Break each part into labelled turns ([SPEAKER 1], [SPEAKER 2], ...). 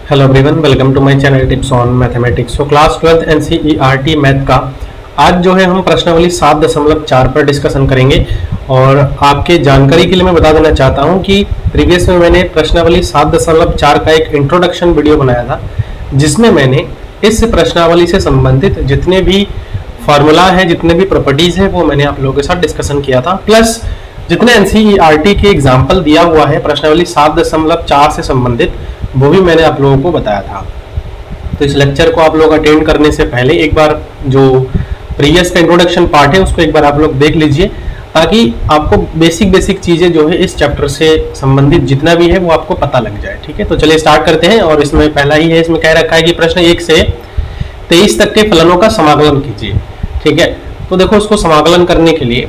[SPEAKER 1] Hello everyone, welcome to my channel tips on mathematics. So class 12th NCERT math का आज जो है हम प्रश्नावली 7.4 पर डिस्कशन करेंगे। और आपके जानकारी के लिए मैं बता देना चाहता हूं कि प्रीवियस में मैंने प्रश्नावली 7.4 का एक इंट्रोडक्शन वीडियो बनाया था, जिसमें मैंने इस प्रश्नावली से संबंधित जितने भी फार्मूला है, जितने भी प्रॉपर्टीज है, वो मैंने आप लोगों के साथ डिस्कशन किया था। प्लस जितने एनसीईआरटी के एग्जाम्पल दिया हुआ है प्रश्नावली 7.4 से संबंधित, वो भी मैंने आप लोगों को बताया था। तो इस लेक्चर को आप लोग अटेंड करने से पहले एक बार जो प्रीवियस का इंट्रोडक्शन पार्ट है उसको एक बार आप लोग देख लीजिए, ताकि आपको बेसिक चीजें जो है इस चैप्टर से संबंधित जितना भी है वो आपको पता लग जाए। ठीक है, तो चलिए स्टार्ट करते हैं। और इसमें पहला ही है, इसमें कह रखा है कि प्रश्न 1 से 23 तक के फलनों का समाकलन कीजिए। ठीक है, तो देखो उसको समाकलन करने के लिए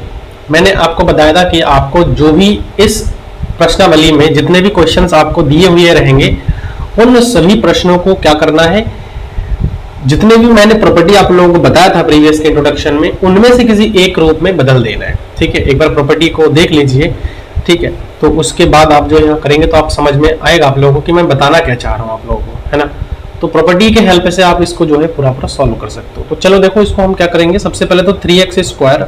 [SPEAKER 1] मैंने आपको बताया था कि आपको जो भी इस प्रश्नावली में जितने भी क्वेश्चंस आपको दिए हुए रहेंगे, उन सभी प्रश्नों को क्या करना है, जितने भी मैंने प्रॉपर्टी आप लोगों को बताया था प्रीवियस के इंट्रोडक्शन में, उनमें से किसी एक रूप में बदल देना है। ठीक है, एक बार प्रॉपर्टी को देख लीजिए। ठीक है, तो उसके बाद आप जो यहाँ करेंगे तो आप समझ में आएगा आप लोगों को कि मैं बताना क्या चाह रहा हूँ आप लोगों को, है ना। तो प्रॉपर्टी के हेल्प से आप इसको जो है पूरा सॉल्व कर सकते हो। तो चलो देखो, इसको हम क्या करेंगे। सबसे पहले तो 3x²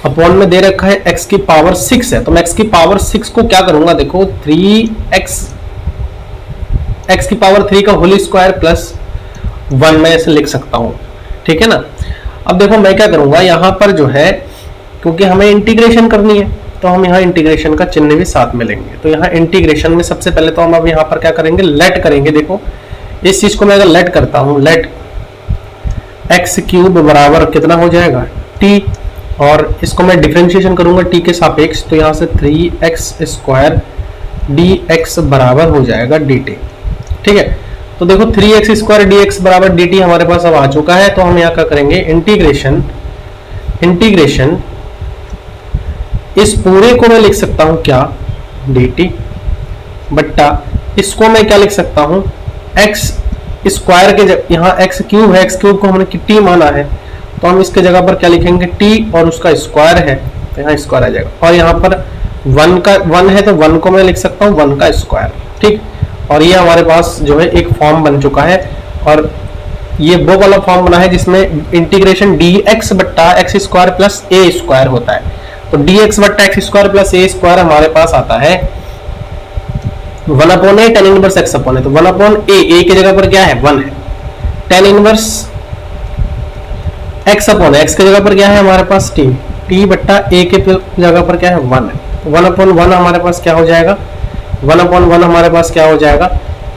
[SPEAKER 1] अपॉन में दे रखा है x की पावर 6 है, तो मैं x की पावर 6 को क्या करूंगा, देखो 3x की पावर 3 का होल स्क्वायर प्लस 1 मैं ऐसे लिख सकता हूं। ठीक है ना। अब देखो मैं क्या करूंगा, यहां पर जो है क्योंकि हमें इंटीग्रेशन करनी है तो हम यहाँ इंटीग्रेशन का चिन्ह भी साथ में लेंगे। तो यहाँ इंटीग्रेशन में सबसे पहले तो हम अब यहाँ पर क्या करेंगे, लेट करेंगे। देखो इस चीज को मैं अगर लेट करता हूं, लेट x³ बराबर कितना हो जाएगा, t, और इसको मैं डिफरेंशिएशन करूंगा t के सापेक्ष, तो यहाँ से 3x² dx बराबर हो जाएगा dt। ठीक है, तो देखो 3x² dx बराबर dt हमारे पास अब आ चुका है। तो हम यहाँ क्या करेंगे, इंटीग्रेशन इस पूरे को मैं लिख सकता हूं क्या, dt बट्टा इसको मैं क्या लिख सकता हूं, x स्क्वायर के यहाँ x³ है, x³ को हमने t माना है, तो हम इसके जगह पर क्या लिखेंगे, t, और उसका स्क्वायर है तो यहाँ स्क्वायर आ जाएगा। और यहाँ पर 1 है तो 1 को मैं लिख सकता हूँ 1 का स्क्वायर। ठीक, और ये हमारे पास जो है एक फॉर्म बन चुका है। और ये वो वाला फॉर्म बना है जिसमें इंटीग्रेशन dx बट्टा x² प्लस a² होता है। तो dx बट्टा x² प्लस a² हमारे पास आता है 1/a tan inverse x upon है। तो 1/a की जगह पर क्या है, 1 है, tan inverse x upon x की जगह पर क्या है हमारे पास t बट्टा a के जगह पर क्या है 1 है। 1/1 हमारे पास क्या हो जाएगा, 1/1 हमारे पास क्या हो जाएगा,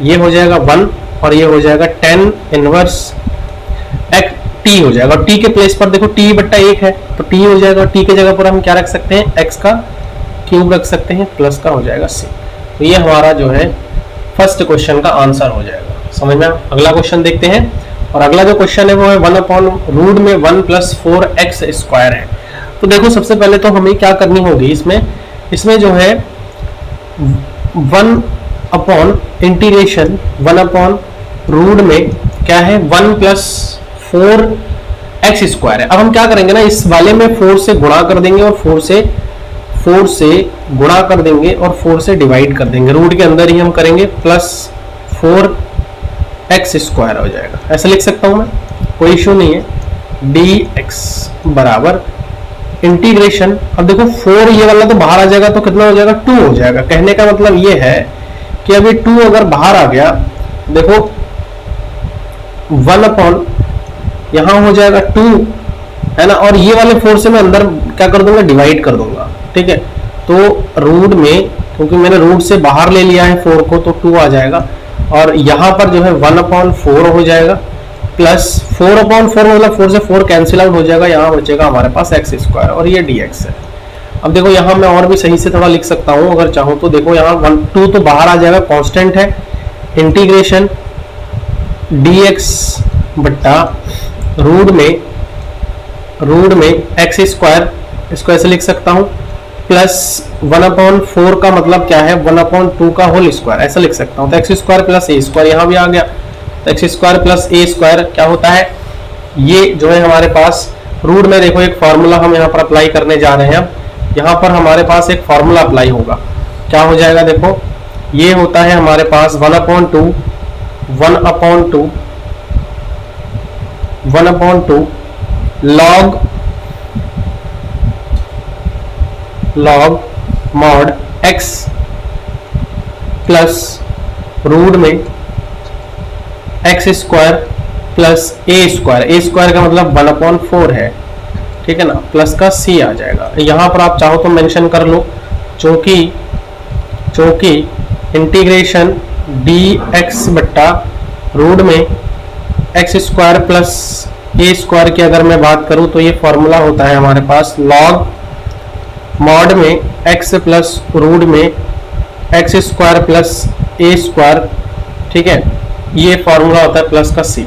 [SPEAKER 1] ये हो जाएगा 1 और ये हो जाएगा tan इनवर्स t हो जाएगा। और t के प्लेस पर देखो t बट्टा 1 है तो t हो जाएगा, और t के जगह पर हम क्या रख सकते हैं, x का क्यूब रख सकते हैं, प्लस का हो जाएगा c। तो ये हमारा जो है फर्स्ट क्वेश्चन का आंसर हो जाएगा। समझ में। अगला क्वेश्चन देखते हैं, और अगला जो क्वेश्चन है वो है 1/रूट में 1 + 4x² है। तो देखो सबसे पहले तो हमें क्या करनी होगी, इसमें जो है 1/इंटीग्रेशन 1/रूट में क्या है 1 + 4x² है। अब हम क्या करेंगे ना, इस वाले में 4 से गुणा कर देंगे और 4 से गुणा कर देंगे और 4 से डिवाइड कर देंगे। रूट के अंदर ही हम करेंगे, प्लस 4x² हो जाएगा, ऐसे लिख सकता हूं मैं, कोई इश्यू नहीं है। dx बराबर इंटीग्रेशन, अब देखो 4 ये वाला तो बाहर आ जाएगा तो कितना हो जाएगा, 2 हो जाएगा। कहने का मतलब ये है कि अभी 2 अगर बाहर आ गया, देखो 1/ यहां हो जाएगा 2, है ना, और ये वाले 4 से मैं अंदर क्या कर दूंगा, डिवाइड कर दूंगा। ठीक है, तो रूट में क्योंकि मैंने रूट से बाहर ले लिया है 4 को, तो 2 आ जाएगा, और यहाँ पर जो है 1/4 हो जाएगा, प्लस 4/4 मतलब 4 से 4 कैंसिल आउट हो जाएगा, यहाँ बचेगा हमारे पास x², और ये dx है। अब देखो यहाँ मैं और भी सही से थोड़ा लिख सकता हूँ अगर चाहूँ तो। देखो यहाँ 2 तो बाहर आ जाएगा, कांस्टेंट है, इंटीग्रेशन dx बट्टा रूट में x², इसको ऐसे लिख सकता हूँ, प्लस 1/4 का मतलब क्या है, 1/2 का होल स्क्वायर, ऐसा लिख सकता हूँ। तो x² प्लस a² यहाँ भी आ गया, तो x² प्लस a² क्या होता है, ये जो है हमारे पास रूट में देखो एक फॉर्मूला हम यहाँ पर अप्लाई करने जा रहे हैं। अब यहाँ पर हमारे पास एक फॉर्मूला अप्लाई होगा, क्या हो जाएगा, देखो ये होता है हमारे पास 1/2 log mod x plus root में x square plus a square का मतलब 1/4 है, ठीक है ना, प्लस का c आ जाएगा। यहां पर आप चाहो तो मेंशन कर लो, चूंकि इंटीग्रेशन dx बट्टा रूट में x square plus a square की अगर मैं बात करूं तो ये फॉर्मूला होता है हमारे पास लॉग मॉड में x प्लस रूट में x square plus a square, ठीक है, ये फॉर्मूला होता है प्लस का c।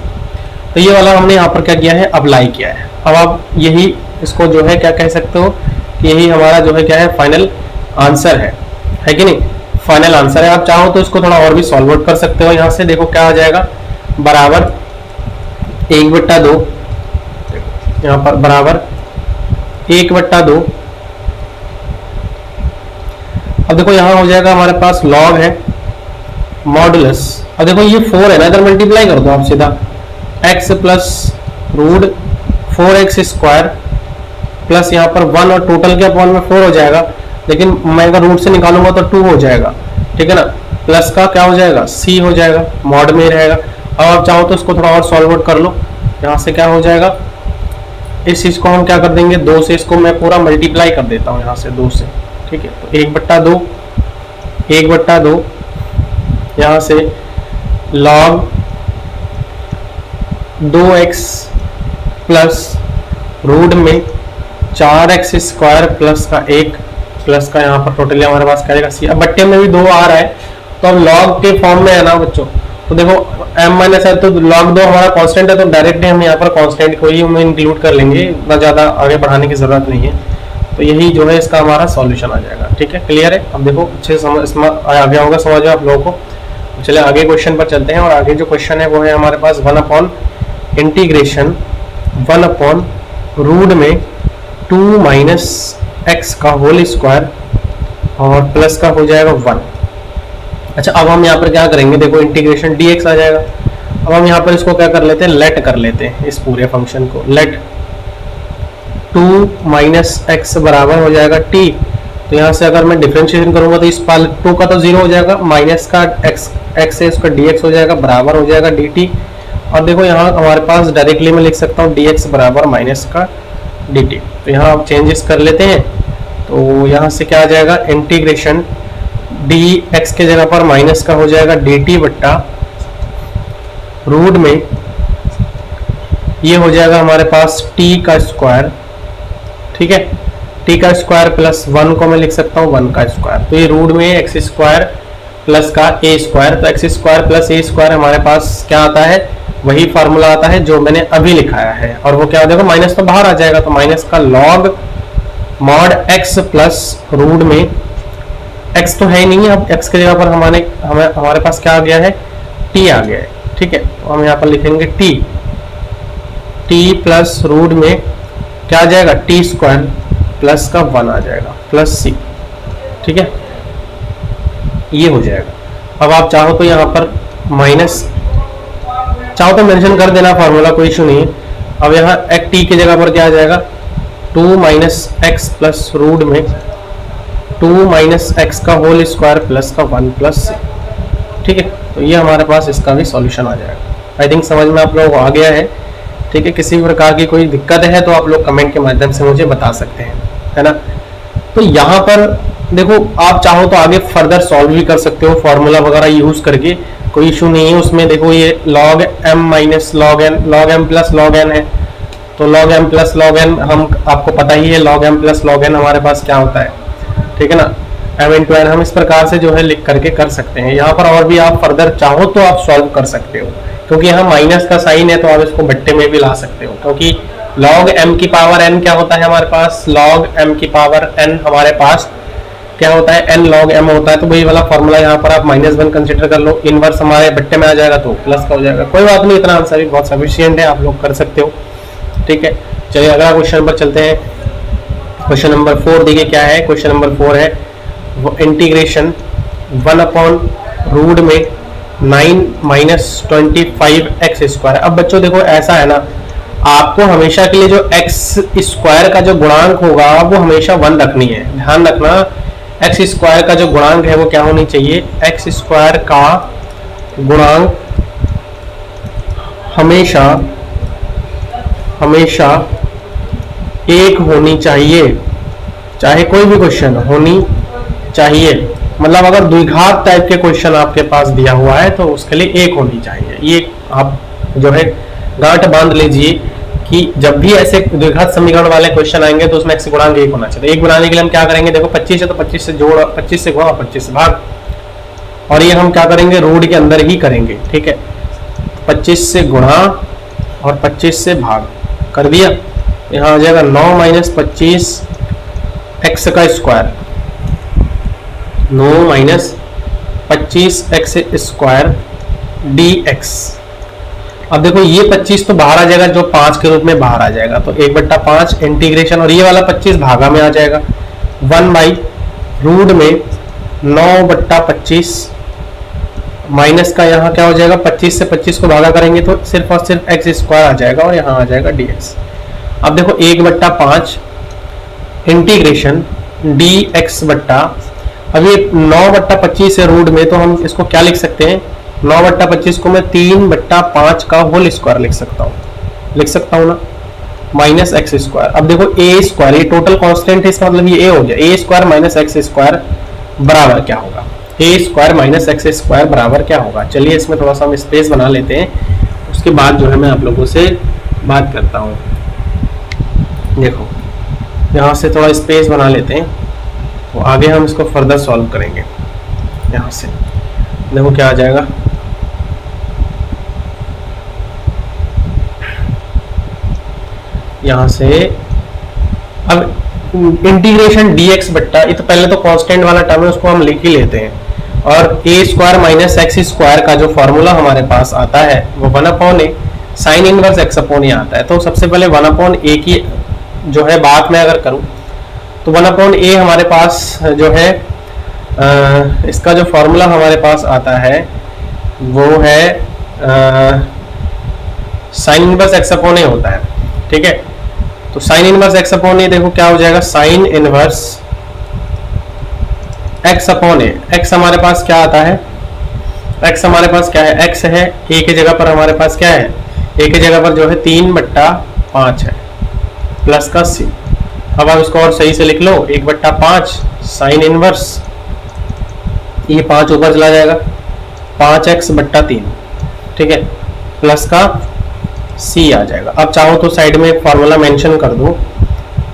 [SPEAKER 1] तो ये वाला हमने यहाँ पर क्या किया है, अप्लाई किया है। अब आप यही इसको जो है क्या कह सकते हो कि यही हमारा जो है क्या है, फाइनल आंसर है कि नहीं, फाइनल आंसर है। आप चाहो तो इसको थोड़ा और भी सॉल्व आउट कर सकते हो। यहाँ से देखो क्या आ जाएगा, बराबर 1/2, यहाँ पर बराबर 1/2। अब देखो यहाँ हो जाएगा हमारे पास लॉग है मॉडुलस, अब देखो ये 4 है ना, इधर मल्टीप्लाई कर दो आप सीधा, x plus root 4x square plus यहाँ पर 1 और टोटल के अपॉन में 4 हो जाएगा, लेकिन मैं अगर रूट से निकालूंगा तो 2 हो जाएगा, ठीक है ना, प्लस का क्या हो जाएगा, c हो जाएगा, मॉड में रहेगा। अब आप चाहो तो इसको थोड़ा और सॉल्व आउट कर लो। यहाँ से क्या हो जाएगा, इस चीज को हम क्या कर देंगे, 2 से इसको मैं पूरा मल्टीप्लाई कर देता हूँ यहाँ से 2 से, ठीक है। तो 1/2 यहाँ से log 2x प्लस रूट में 4x स्क्वायर प्लस का 1 प्लस का यहाँ पर टोटली हमारे पास क्या रहेगा c। अब बट्टे में भी 2 आ रहा है तो अब log के फॉर्म में है ना बच्चों, तो देखो m माइनस है तो log 2 हमारा कांस्टेंट है, तो डायरेक्टली हम यहाँ पर कांस्टेंट को ही हम इंक्लूड कर लेंगे, इतना ज़्यादा आगे बढ़ाने की ज़रूरत नहीं है। तो यही जो है इसका हमारा सॉल्यूशन आ जाएगा, ठीक है, क्लियर है। अब देखो अच्छे समझ इसमें आ गया होगा समझ आप लोगों को। चलिए आगे क्वेश्चन पर चलते हैं, और आगे जो क्वेश्चन है वो है हमारे पास 1/इंटीग्रेशन 1/रूट में 2 - x का होल स्क्वायर और प्लस का हो जाएगा 1। अच्छा, अब हम यहाँ पर क्या करेंगे, देखो इंटीग्रेशन dx आ जाएगा। अब हम यहाँ पर इसको क्या कर लेते हैं, लेट कर लेते हैं इस पूरे फंक्शन को, लेट 2 - x बराबर हो जाएगा t। तो यहाँ से अगर मैं डिफरेंशिएशन करूंगा तो इस पाल 2 का तो 0 हो जाएगा, माइनस का x है उसका dx हो जाएगा, बराबर हो जाएगा dt। और देखो यहाँ हमारे पास डायरेक्टली मैं लिख सकता हूँ dx बराबर माइनस का dt। तो यहाँ आप चेंजेस कर लेते हैं, तो यहाँ से क्या आ जाएगा, इंटीग्रेशन dx के जगह पर माइनस का हो जाएगा dt बट्टा रूट में ये हो जाएगा हमारे पास t का स्क्वायर, ठीक है, t का स्क्वायर प्लस 1 को मैं लिख सकता हूँ 1 का स्क्वायर। तो ये रूट में x स्क्वायर प्लस का a स्क्वायर, तो x square plus a square हमारे पास क्या आता है, वही फार्मूला आता है जो मैंने अभी लिखाया है। और वो क्या, देखो माइनस तो बाहर आ जाएगा, तो माइनस का log mod x plus root में x तो है ही नहीं, अब x की जगह पर हमारे पास क्या आ गया है, t आ गया है, ठीक है। तो हम यहाँ पर लिखेंगे t प्लस रूट में क्या आ जाएगा, t स्क्वायर प्लस का 1 आ जाएगा प्लस c, ठीक है, ये हो जाएगा। अब आप चाहो तो यहाँ पर माइनस चाहो तो मेंशन कर देना फार्मूला, कोई इशू नहीं है। अब यहाँ एक t की जगह पर क्या आ जाएगा, 2 - x प्लस रूट में 2 - x का होल स्क्वायर प्लस का 1 प्लस c, ठीक है। तो ये हमारे पास इसका भी सॉल्यूशन आ जाएगा। आई थिंक समझ में आप लोगों को आ गया है, ठीक है। किसी भी प्रकार की कोई दिक्कत है तो आप लोग कमेंट के माध्यम से मुझे बता सकते हैं, है ना। तो यहाँ पर देखो आप चाहो तो आगे फर्दर सॉल्व भी कर सकते हो फॉर्मूला वगैरह यूज करके, कोई इशू नहीं है उसमें। देखो ये log m minus log n, log m plus log n है, तो log m plus log n हम आपको पता ही है, log m plus log n हमारे पास क्या होता है, ठीक है ना, m इंटू n। हम इस प्रकार से जो है लिख करके कर सकते हैं। यहाँ पर और भी आप फर्दर चाहो तो आप सॉल्व कर सकते हो, क्योंकि यहाँ माइनस का साइन है तो आप इसको बट्टे में भी ला सकते हो, क्योंकि log m की पावर n क्या होता है हमारे पास, log m की पावर n हमारे पास क्या होता है, n log m होता है। तो वही वाला फॉर्मूला यहाँ पर आप -1 कंसिडर कर लो, इनवर्स हमारे बट्टे में आ जाएगा तो प्लस का हो जाएगा। कोई बात नहीं, इतना आंसर भी बहुत सफिशिएंट है, आप लोग कर सकते हो, ठीक है। चलिए अगला क्वेश्चन पर चलते हैं। क्वेश्चन नंबर 4 देखिए क्या है। क्वेश्चन नंबर 4 है इंटीग्रेशन 1/√x रूट में 9 माइनस 25x²। अब बच्चों देखो ऐसा है ना, आपको हमेशा के लिए जो x² का जो गुणांक होगा वो हमेशा 1 रखनी है। ध्यान रखना, x² का जो गुणांक है वो क्या होनी चाहिए, x² का गुणांक हमेशा हमेशा 1 होनी चाहिए, चाहे कोई भी क्वेश्चन होनी चाहिए। मतलब अगर द्विघात टाइप के क्वेश्चन आपके पास दिया हुआ है तो उसके लिए 1 होनी चाहिए। ये आप जो है गांठ बांध लीजिए कि जब भी ऐसे द्विघात समीकरण वाले क्वेश्चन आएंगे तो उसमें x गुणांक 1 होना चाहिए। 1 बनाने के लिए हम क्या करेंगे, देखो 25 है तो 25 से जोड़, 25 से गुणा, 25 से भाग, और ये हम क्या करेंगे, रूट के अंदर ही करेंगे। ठीक है, 25 से गुणा और 25 से भाग कर दिया। यहाँ आ जाएगा 9 माइनस 25 एक्स का square, 9 minus 25 x square dx। अब देखो ये 25 तो बाहर आ जाएगा, जो 5 के रूप में बाहर आ जाएगा, तो 1/5 इंटीग्रेशन, और ये वाला 25 भागा में आ जाएगा 1/रूट में 9/25 माइनस का यहाँ क्या हो जाएगा, 25 से 25 को भागा करेंगे तो सिर्फ और सिर्फ x² आ जाएगा, और यहाँ आ जाएगा dx। अब देखो 1/5 इंटीग्रेशन dx बट्टा, अब ये 9/25 है रूट में, तो हम इसको क्या लिख सकते हैं, 9/25 को मैं 3/5 का होल स्क्वायर लिख सकता हूँ ना, माइनस x²। अब देखो a², ये टोटल कांस्टेंट है, इसका मतलब ये a हो गया, a² माइनस x² बराबर क्या होगा, a² माइनस x² बराबर क्या होगा। चलिए इसमें थोड़ा सा हम स्पेस बना लेते हैं, उसके बाद जो है मैं आप लोगों से बात करता हूँ। देखो यहाँ से थोड़ा स्पेस बना लेते हैं, तो आगे हम इसको फर्दर सॉल्व करेंगे। यहाँ से देखो क्या आ जाएगा, यहाँ से अब इंटीग्रेशन dx बट्टा, ये तो पहले तो कांस्टेंट वाला टर्म है उसको हम लिख ही लेते हैं, और a² माइनस x² का जो फॉर्मूला हमारे पास आता है वो 1/a साइन इनवर्स x/a आता है। तो सबसे पहले 1/a की जो है बात मैं अगर करूं तो 1/a हमारे पास जो है इसका जो फॉर्मूला हमारे पास आता है वो है साइन इनवर्स x/a होता है। ठीक है, तो साइन इनवर्स x/a देखो क्या हो जाएगा, साइन इनवर्स x/a, x हमारे पास क्या आता है, x हमारे पास क्या है, x है, a की जगह पर हमारे पास क्या है, a की जगह पर जो है 3/5 है, प्लस का c। अब आप इसको और सही से लिख लो, 1/5 साइन इनवर्स, ये 5 ऊपर चला जाएगा, 5x/3, ठीक है, प्लस का c आ जाएगा। अब चाहो तो साइड में एक फॉर्मूला मेंशन कर दो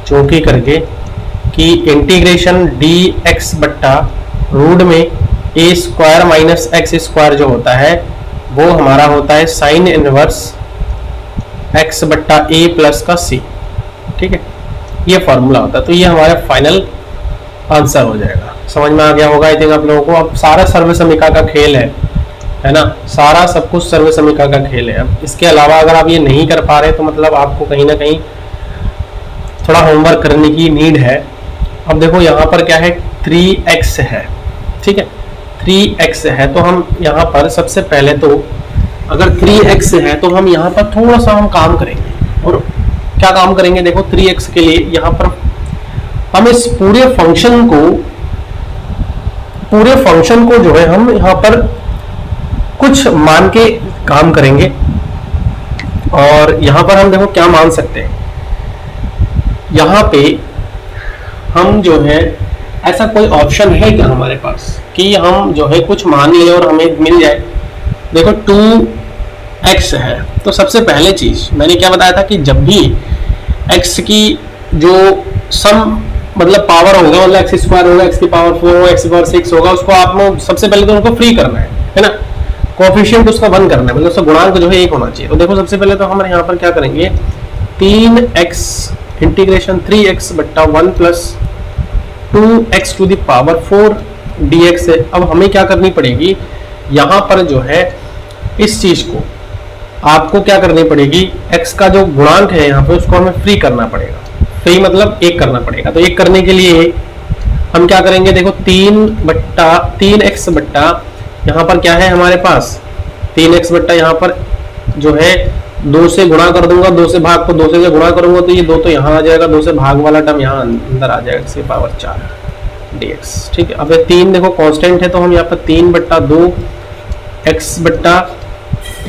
[SPEAKER 1] चौकी करके कि इंटीग्रेशन dx बट्टा रूट में a² माइनस x² जो होता है वो हमारा होता है साइन इनवर्स x/a प्लस का c। ठीक है, ये फॉर्मूला होता है, तो ये हमारा फाइनल आंसर हो जाएगा। समझ में आ गया होगा आई थिंक आप लोगों को। अब सारा सर्व समीकरण का खेल है ना, सारा सब कुछ सर्व समीकरण का खेल है। अब इसके अलावा अगर आप ये नहीं कर पा रहे तो मतलब आपको कहीं ना कहीं थोड़ा होमवर्क करने की नीड है। अब देखो यहाँ पर क्या है, 3x है, ठीक है, 3x है, तो हम यहाँ पर सबसे पहले तो अगर 3x है तो हम यहाँ पर थोड़ा सा हम काम करेंगे। और क्या काम करेंगे, देखो 3x के लिए यहाँ पर हम इस पूरे फंक्शन को जो है हम यहाँ पर कुछ मान के काम करेंगे। और यहाँ पर हम देखो क्या मान सकते हैं, यहाँ पे हम जो है ऐसा कोई ऑप्शन है क्या हमारे पास कि हम जो है कुछ मान ले और हमें मिल जाए। देखो 2x है, तो सबसे पहले चीज मैंने क्या बताया था कि जब भी x की जो सम मतलब पावर होगा, मतलब x² होगा, x की पावर 4 होगा, x की पावर 6 होगा, उसको आपको सबसे पहले तो उनको फ्री करना है ना, कोएफिशिएंट उसका 1 करना है, मतलब उसका गुणांक जो है 1 होना चाहिए। तो देखो सबसे पहले तो हम यहाँ पर क्या करेंगे, 3x इंटीग्रेशन 3x बट्टा 1 plus 2x to the power 4 dx है। अब हमें क्या करनी पड़ेगी, यहाँ पर जो है इस चीज को आपको क्या करनी पड़ेगी, x का जो गुणांक है यहाँ पे उसको हमें फ्री करना पड़ेगा। फ्री मतलब 1 करना पड़ेगा। तो 1 करने के लिए हम क्या करेंगे, देखो 3x बट्टा यहाँ पर क्या है हमारे पास 3x बट्टा यहाँ पर जो है 2 से गुणा कर दूंगा, 2 से भाग को 2 से गुणा करूंगा तो ये 2 तो यहाँ आ जाएगा, 2 से भाग वाला टर्म यहाँ अंदर आ जाएगा, x पावर 4 dx। ठीक है, अब ये 3 देखो कांस्टेंट है तो हम यहाँ पर 3 बट्टा 2 x बट्टा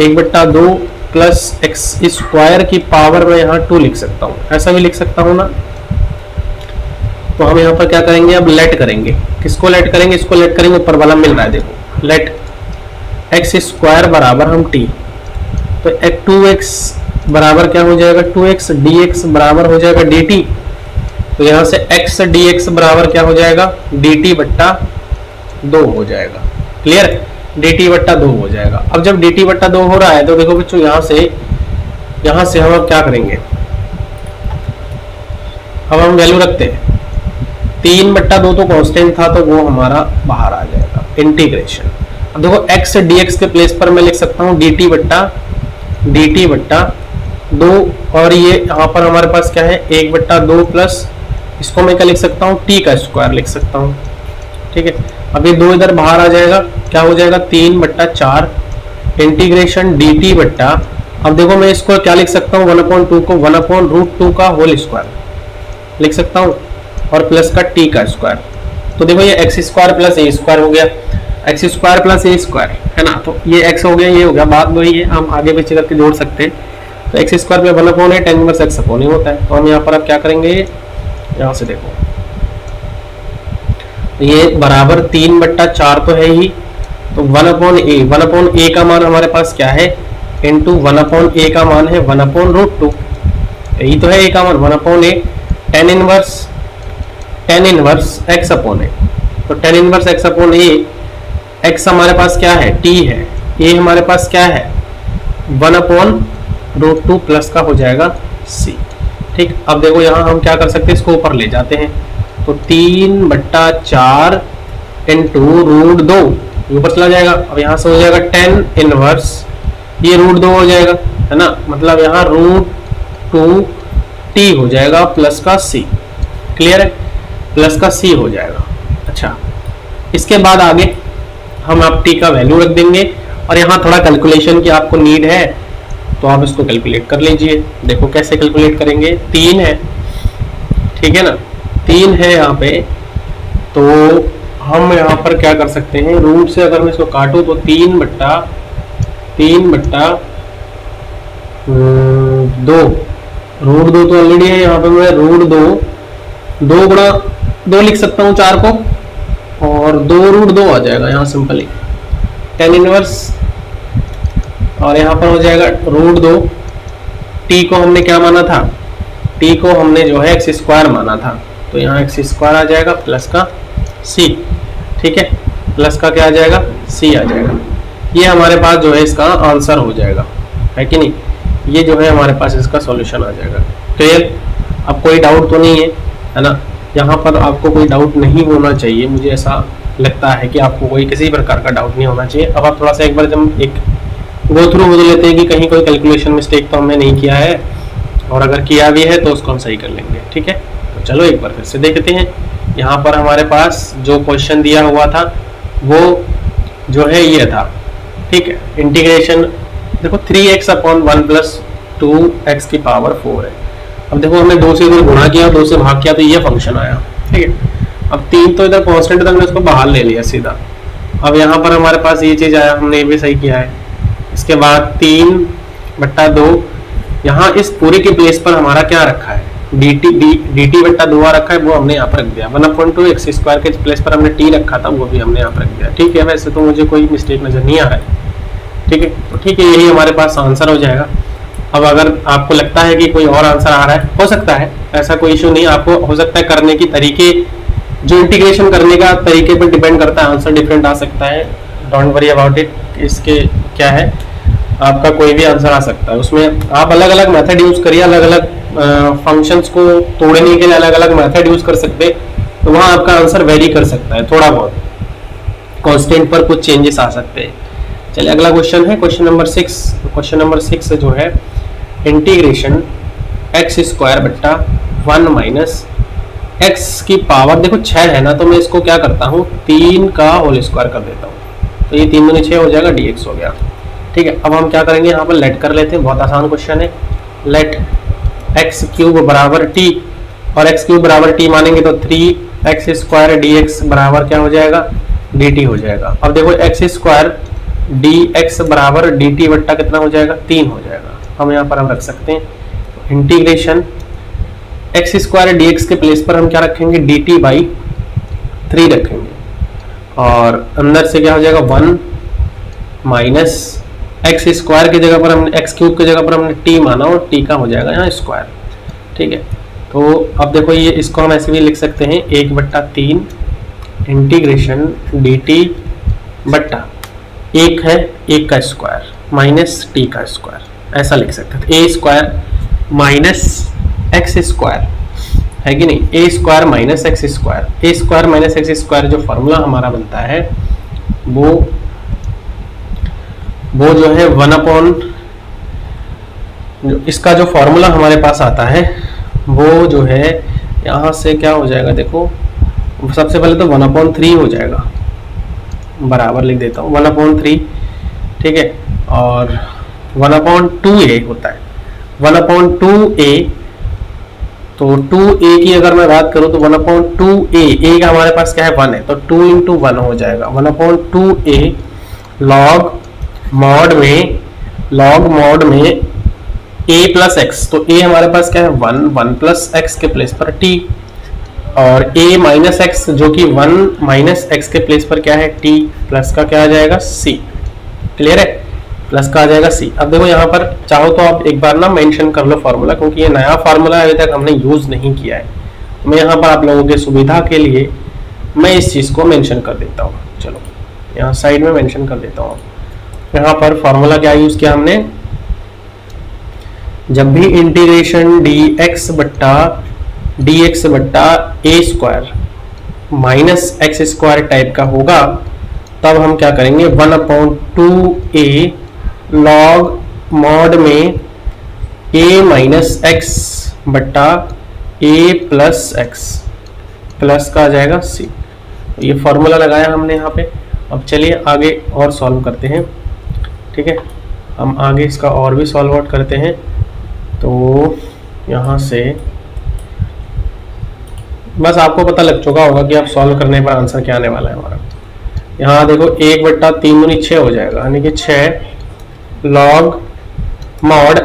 [SPEAKER 1] 1 बट्टा 2 प्लस एक्स स्क्वायर की पावर में यहाँ 2 लिख सकता हूँ, ऐसा भी लिख सकता हूँ ना। तो हम यहाँ पर क्या करेंगे, अब लेट करेंगे, किसको लेट करेंगे, इसको लेट करेंगे, ऊपर वाला मिल रहा है देखो, लेट एक्स स्क्वायर बराबर हम टी, तो 2x बराबर क्या हो जाएगा 2x, dx बराबर हो जाएगा dt, तो यहाँ से x dx बराबर क्या हो जाएगा dt बट्टा 2 हो जाएगा। क्लियर है, dt बट्टा 2 हो जाएगा। अब जब dt बट्टा 2 हो रहा है तो देखो बच्चों यहाँ से हम अब क्या करेंगे, अब हम वैल्यू रखते हैं 3 बट्टा 2 तो कांस्टेंट था तो वो हमारा बाहर आ जाएगा, इंटीग्रेशन। अब देखो x dx के प्लेस पर मैं लिख सकता हूँ dt बट्टा 2, और ये यहाँ पर हमारे पास क्या है 1 बट्टा 2 प्लस इसको मैं क्या लिख सकता हूँ t का स्क्वायर लिख सकता हूँ। ठीक है, अब ये 2 इधर बाहर आ जाएगा, क्या हो जाएगा 3 बट्टा 4 इंटीग्रेशन dt बट्टा, अब देखो मैं इसको क्या लिख सकता हूँ 1/2 को 1/√2 का होल स्क्वायर लिख सकता हूँ, और प्लस का t का स्क्वायर। तो देखो ये x square plus a square हो गया, x square plus a square है ना, तो ये x हो गया, ये हो गया, बात वही है, हम आगे पीछे करके जोड़ सकते हैं। तो x स्क्वायर पे 1/a tan inverse x upon a होता है। तो हम यहाँ पर अब क्या करेंगे, यहाँ से देखो ये बराबर 3 बट्टा 4 तो है ही, तो 1/a का मान हमारे पास क्या है, इंटू 1/a का मान है 1/√2, यही तो है a का मान 1/a, tan inverse x upon a, तो tan inverse x upon a, x हमारे पास क्या है t है, a हमारे पास क्या है 1/√2 प्लस का हो जाएगा c। ठीक, अब देखो यहाँ हम क्या कर सकते हैं, इसको ऊपर ले जाते हैं, तो 3 बट्टा 4 इंटू √2 ऊपर चला जाएगा, अब यहाँ से हो जाएगा tan इनवर्स ये √2 हो जाएगा, है ना, मतलब यहाँ √2t हो जाएगा प्लस का c। क्लियर है, प्लस का c हो जाएगा। अच्छा, इसके बाद आगे हम आप t का वैल्यू रख देंगे, और यहाँ थोड़ा कैलकुलेशन की आपको नीड है तो आप इसको कैलकुलेट कर लीजिए। देखो कैसे कैलकुलेट करेंगे, 3 है, ठीक है ना, 3 है यहाँ पे, तो हम यहाँ पर क्या कर सकते हैं, रूट से अगर मैं इसको काटूं तो 3 बट्टा 2 √2 तो ऑलरेडी है, यहाँ पे मैं √2 गुणा 2 लिख सकता हूँ 4 को, और 2√2 आ जाएगा यहाँ सिंपली tan इनवर्स, और यहाँ पर हो जाएगा √2, t को हमने क्या माना था, t को हमने जो है x स्क्वायर माना था, तो यहाँ x स्क्वायर आ जाएगा प्लस का c। ठीक है, प्लस का क्या आ जाएगा c आ जाएगा, ये हमारे पास जो है इसका आंसर हो जाएगा, है कि नहीं, ये जो है हमारे पास इसका सॉल्यूशन आ जाएगा। क्लियर, अब कोई डाउट तो नहीं है ना, यहाँ पर आपको कोई डाउट नहीं होना चाहिए, मुझे ऐसा लगता है कि आपको कोई किसी प्रकार का डाउट नहीं होना चाहिए। अब आप थोड़ा सा एक बार जब एक गो थ्रू हो लेते हैं कि कहीं कोई कैलकुलेशन मिस्टेक तो हमने नहीं किया है, और अगर किया भी है तो उसको हम सही कर लेंगे। ठीक है, तो चलो एक बार फिर से देखते हैं। यहाँ पर हमारे पास जो क्वेश्चन दिया हुआ था वो जो है ये था, ठीक है, इंटीग्रेशन देखो 3x अपॉन 1 प्लस 2x की पावर 4 है। अब देखो हमने 2 से इधर गुणा किया, 2 से भाग किया, तो ये फंक्शन आया। ठीक है, अब 3 तो इधर कॉन्स्टेंट था, हमने उसको बाहर ले लिया सीधा। अब यहाँ पर हमारे पास ये चीज आया, हमने ये भी सही किया है। इसके बाद 3 बट्टा 2, यहाँ इस पूरे के प्लेस पर हमारा क्या रखा है, dt बट्टा 2 रखा है, वो हमने यहाँ पर रख दिया। 1/2 एक्स स्क्वायर के प्लेस पर हमने t रखा था, वो भी हमने यहाँ पर रख दिया। ठीक है, वैसे तो मुझे कोई मिस्टेक नजर नहीं आ रहा है। ठीक है, तो ठीक है, यही हमारे पास आंसर हो जाएगा। अब अगर आपको लगता है कि कोई और आंसर आ रहा है, हो सकता है, ऐसा कोई इशू नहीं, आपको हो सकता है करने की तरीके, जो इंटीग्रेशन करने का तरीके पर डिपेंड करता है, आंसर डिफरेंट आ सकता है। डोंट वरी अबाउट इट, इसके क्या है, आपका कोई भी आंसर आ सकता है। उसमें आप अलग अलग मेथड यूज करिए, अलग अलग फंक्शंस को तोड़ने के लिए अलग अलग मेथड यूज कर सकते हैं, तो वहाँ आपका आंसर वेरी कर सकता है, थोड़ा बहुत कांस्टेंट पर कुछ चेंजेस आ सकते हैं। चलिए अगला क्वेश्चन है क्वेश्चन नंबर 6। क्वेश्चन नंबर 6 जो है इंटीग्रेशन एक्स स्क्वायर बट्टा 1 माइनस एक्स की पावर, देखो 6 है ना, तो मैं इसको क्या करता हूँ 3 का होल स्क्वायर कर देता हूँ। तो ये 3 दूनी 6 हो जाएगा, dx हो गया। ठीक है, अब हम क्या करेंगे, यहाँ पर लेट कर लेते हैं, बहुत आसान क्वेश्चन है। लेट एक्स क्यूब बराबर टी, और एक्स क्यूब बराबर टी मानेंगे तो 3x स्क्वायर dx बराबर क्या हो जाएगा, dt हो जाएगा। अब देखो एक्स स्क्वायर dx बराबर dt बट्टा कितना हो जाएगा, 3 हो जाएगा। हम यहाँ पर हम रख सकते हैं इंटीग्रेशन एक्स स्क्वायर dx के प्लेस पर हम क्या रखेंगे, dt बाई 3 रखेंगे, और अंदर से क्या हो जाएगा 1 माइनस एक्स स्क्वायर की जगह पर हमने एक्स क्यूब की जगह पर हमने t माना, और t का हो जाएगा यहाँ स्क्वायर। ठीक है, तो अब देखो ये इसको हम ऐसे भी लिख सकते हैं 1/3 इंटीग्रेशन dt बट्टा 1 है 1 का स्क्वायर माइनस t का स्क्वायर, ऐसा लिख सकते हैं। a square minus x square है कि नहीं, ए स्क्वायर माइनस एक्स स्क्वायर, ए स्क्वायर माइनस एक्स स्क्वायर जो फॉर्मूला हमारा बनता है वो जो है 1 इसका जो फॉर्मूला हमारे पास आता है वो जो है यहाँ से क्या हो जाएगा, देखो सबसे पहले तो 1/3 हो जाएगा, बराबर लिख देता हूँ 1/3। ठीक है, और 1/2a होता है, 1/2a, तो 2a की अगर मैं बात करूं तो 1/2a, a का हमारे पास क्या है 1 है, तो 2 इंटू 1 हो जाएगा 1/2a लॉग मॉड में a प्लस एक्स, तो a हमारे पास क्या है 1 प्लस एक्स के प्लेस पर t, और a माइनस एक्स जो कि 1 माइनस एक्स के प्लेस पर क्या है t, प्लस का क्या आ जाएगा c। क्लियर है, प्लस का आ जाएगा c। अब देखो यहाँ पर चाहो तो आप एक बार ना मेंशन कर लो फार्मूला, क्योंकि ये नया फार्मूला अभी तक हमने यूज नहीं किया है। मैं यहाँ पर आप लोगों के सुविधा के लिए मैं इस चीज को मेंशन कर देता हूँ। चलो यहाँ साइड में मेंशन कर देता हूँ। यहाँ पर फार्मूला क्या यूज किया हमने, जब भी इंटीग्रेशन dx बट्टा a square minus x square type का होगा, तब हम क्या करेंगे 1/2a लॉग मॉड में a माइनस एक्स बट्टा a प्लस एक्स, प्लस का आ जाएगा c। ये फॉर्मूला लगाया हमने यहाँ पे। अब चलिए आगे और सॉल्व करते हैं। ठीक है, हम आगे इसका और भी सॉल्व आउट करते हैं। तो यहाँ से बस आपको पता लग चुका होगा कि आप सॉल्व करने पर आंसर क्या आने वाला है हमारा। यहाँ देखो 1/3 दूनी 6 हो जाएगा, यानी कि 6 लॉग मॉड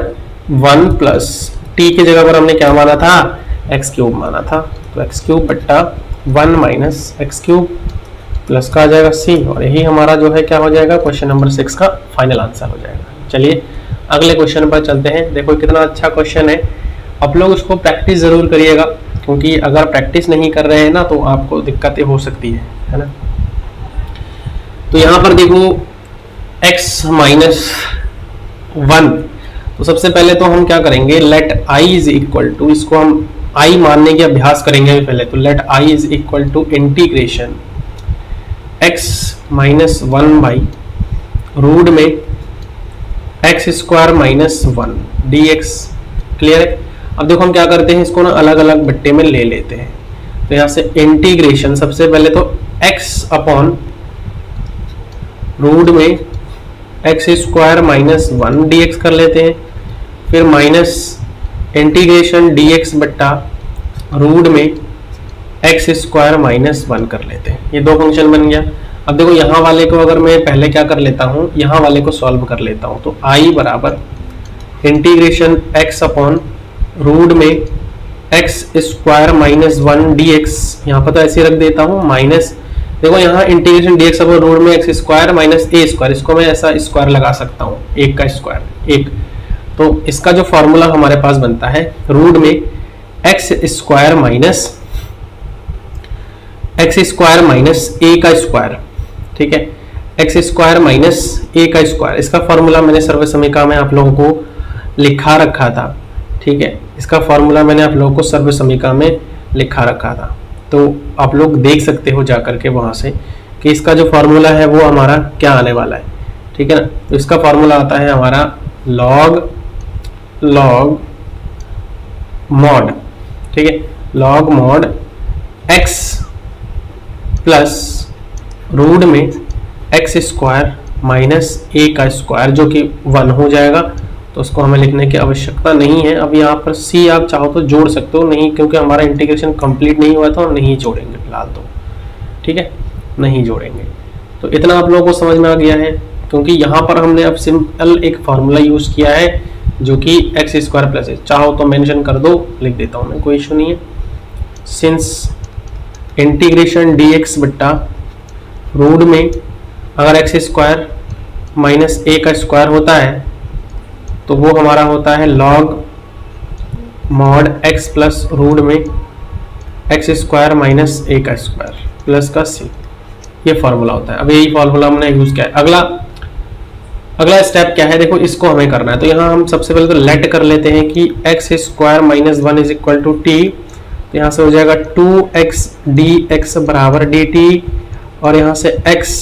[SPEAKER 1] 1 प्लस टी की जगह पर हमने क्या माना था, एक्स क्यूब माना था, तो एक्स क्यूब बट्टा 1 माइनस एक्स क्यूब, प्लस का आ जाएगा सी, और यही हमारा जो है क्या हो जाएगा, क्वेश्चन नंबर 6 का फाइनल आंसर हो जाएगा। चलिए अगले क्वेश्चन पर चलते हैं। देखो कितना अच्छा क्वेश्चन है, आप लोग उसको प्रैक्टिस जरूर करिएगा, क्योंकि अगर प्रैक्टिस नहीं कर रहे हैं ना तो आपको दिक्कतें हो सकती है ना। तो यहाँ पर देखो x माइनस 1, तो सबसे पहले तो हम क्या करेंगे, let i is equal to, इसको हम i मानने के अभ्यास करेंगे पहले। तो let i is equal to integration x minus 1 by root में x square minus 1 dx। Clear है। अब देखो हम क्या करते हैं, इसको ना अलग अलग बट्टे में ले लेते हैं। तो यहाँ से इंटीग्रेशन सबसे पहले तो x अपॉन रूट में एक्स स्क्वायर माइनस 1 dx कर लेते हैं, फिर माइनस इंटीग्रेशन dx बट्टा रूट में एक्स स्क्वायर माइनस 1 कर लेते हैं। ये दो फंक्शन बन गया। अब देखो यहाँ वाले को अगर मैं पहले क्या कर लेता हूँ, यहाँ वाले को सॉल्व कर लेता हूँ। तो i बराबर इंटीग्रेशन x अपॉन रूट में एक्स स्क्वायर माइनस 1 dx, यहाँ पर तो ऐसे रख देता हूँ माइनस, देखो यहाँ इंटीग्रेशन dx अपॉन रूट में x square minus a square, इसको मैं ऐसा स्क्वायर लगा सकता हूँ, 1 का स्क्वायर 1। तो इसका जो फॉर्मूला हमारे पास बनता है, रूट में एक्स स्क्वायर माइनस a का स्क्वायर, ठीक है, एक्स स्क्वायर माइनस a का स्क्वायर। इसका फॉर्मूला मैंने सर्व समीकरण में आप लोगों को लिखा रखा था, ठीक है, इसका फॉर्मूला मैंने आप लोगों को सर्व समीकरण में लिखा रखा था। तो आप लोग देख सकते हो जाकर के वहां से कि इसका जो फॉर्मूला है वो हमारा क्या आने वाला है, ठीक है ना। तो इसका फॉर्मूला आता है हमारा लॉग मॉड, ठीक है, log mod x plus root में एक्स स्क्वायर माइनस ए का स्क्वायर जो कि 1 हो जाएगा, तो उसको हमें लिखने की आवश्यकता नहीं है। अब यहाँ पर सी आप चाहो तो जोड़ सकते हो, नहीं क्योंकि हमारा इंटीग्रेशन कंप्लीट नहीं हुआ तो हम नहीं जोड़ेंगे फिलहाल तो, ठीक है, नहीं जोड़ेंगे। तो इतना आप लोगों को समझ में आ गया है, क्योंकि यहाँ पर हमने अब सिंपल एक फॉर्मूला यूज किया है जो कि एक्स स्क्वायर प्लस ए, चाहो तो मेंशन कर दो, लिख देता हूँ मैं, कोई इशू नहीं है। सिंस इंटीग्रेशन डी एक्स बट्टा रूट में अगर एक्स स्क्वायर माइनस ए का स्क्वायर होता है तो वो हमारा होता है log mod x plus root में एक्स स्क्वायर माइनस ए का स्क्वायर प्लस का सी, ये फॉर्मूला होता है। अब यही फॉर्मूला हमने यूज किया है। अगला स्टेप क्या है, देखो इसको हमें करना है। तो यहाँ हम सबसे पहले तो लेट कर लेते हैं कि x square minus 1 is equal to t, तो यहाँ से हो जाएगा 2x dx बराबर dt, और यहाँ से x